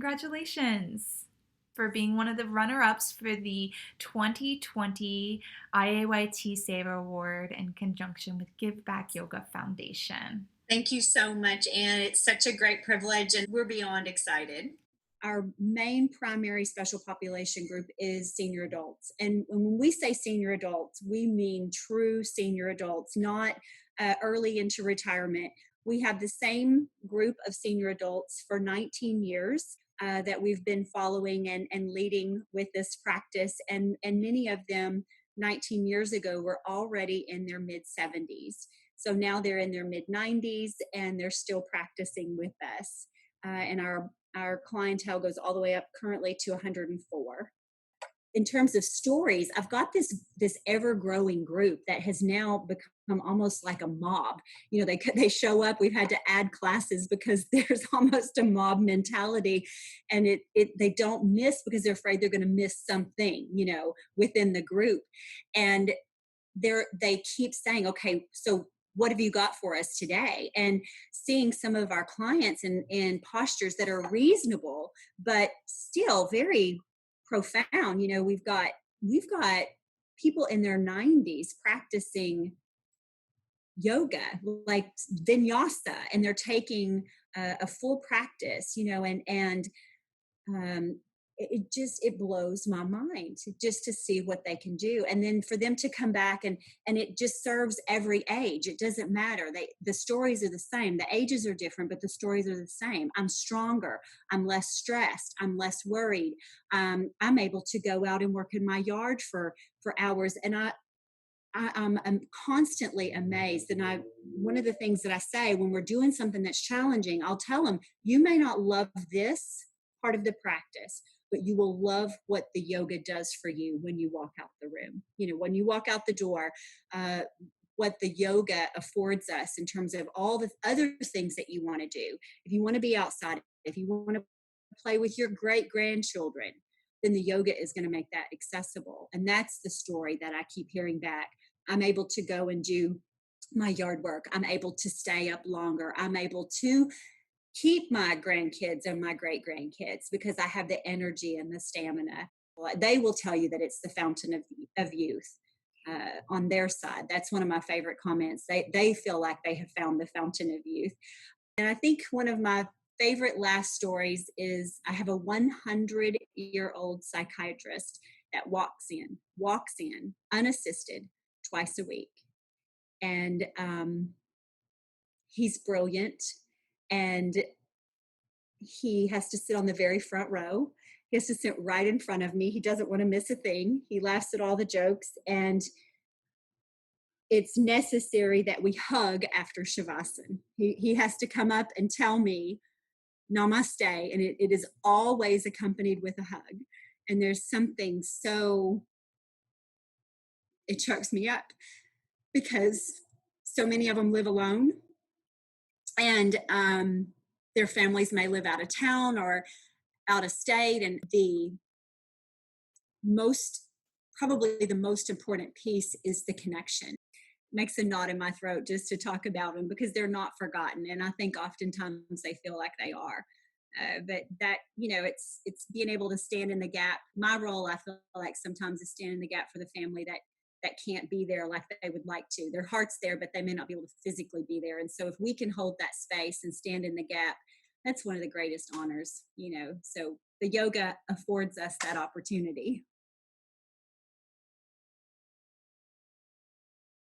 Congratulations for being one of the runner-ups for the 2020 IAYT Seva Award in conjunction with Give Back Yoga Foundation. Thank you so much, Anne. It's such a great privilege, and we're beyond excited. Our main primary special population group is senior adults. And when we say senior adults, we mean true senior adults, not early into retirement. We have the same group of senior adults for 19 years that we've been following and leading with this practice. And many of them 19 years ago were already in their mid 70s. So now they're in their mid 90s and they're still practicing with us. And our clientele goes all the way up currently to 104. In terms of stories, I've got this ever-growing group that has now become almost like a mob. You know, they show up. We've had to add classes because there's almost a mob mentality, and they don't miss because they're afraid they're going to miss something, you know, within the group. And they keep saying, okay, so what have you got for us today? And seeing some of our clients in postures that are reasonable, but still very profound. You know, we've got people in their 90s practicing yoga, like vinyasa, and they're taking a full practice, you know, and it blows my mind just to see what they can do. And then for them to come back and it just serves every age. It doesn't matter. The stories are the same. The ages are different, but the stories are the same. I'm stronger. I'm less stressed. I'm less worried. I'm able to go out and work in my yard for hours. And I'm constantly amazed. And one of the things that I say when we're doing something that's challenging, I'll tell them, you may not love this part of the practice, but you will love what the yoga does for you when you walk out the room. You know, when you walk out the door, what the yoga affords us in terms of all the other things that you want to do. If you want to be outside, if you want to play with your great grandchildren, then the yoga is going to make that accessible. And that's the story that I keep hearing back. I'm able to go and do my yard work. I'm able to stay up longer. I'm able to keep my grandkids and my great grandkids because I have the energy and the stamina. They will tell you that it's the fountain of youth on their side. That's one of my favorite comments. They feel like they have found the fountain of youth. And I think one of my favorite last stories is I have a 100-year-old psychiatrist that walks in unassisted twice a week. And he's brilliant. And he has to sit on the very front row. He has to sit right in front of me. He doesn't want to miss a thing. He laughs at all the jokes. And it's necessary that we hug after Shavasana. He has to come up and tell me namaste. And it is always accompanied with a hug. And there's something it chokes me up because so many of them live alone. And their families may live out of town or out of state. And probably the most important piece is the connection. It makes a knot in my throat just to talk about them because they're not forgotten. And I think oftentimes they feel like they are. But that, you know, it's being able to stand in the gap. My role, I feel like sometimes is stand in the gap for the family that can't be there like they would like to. Their heart's there, but they may not be able to physically be there. And so if we can hold that space and stand in the gap, that's one of the greatest honors, you know. So the yoga affords us that opportunity.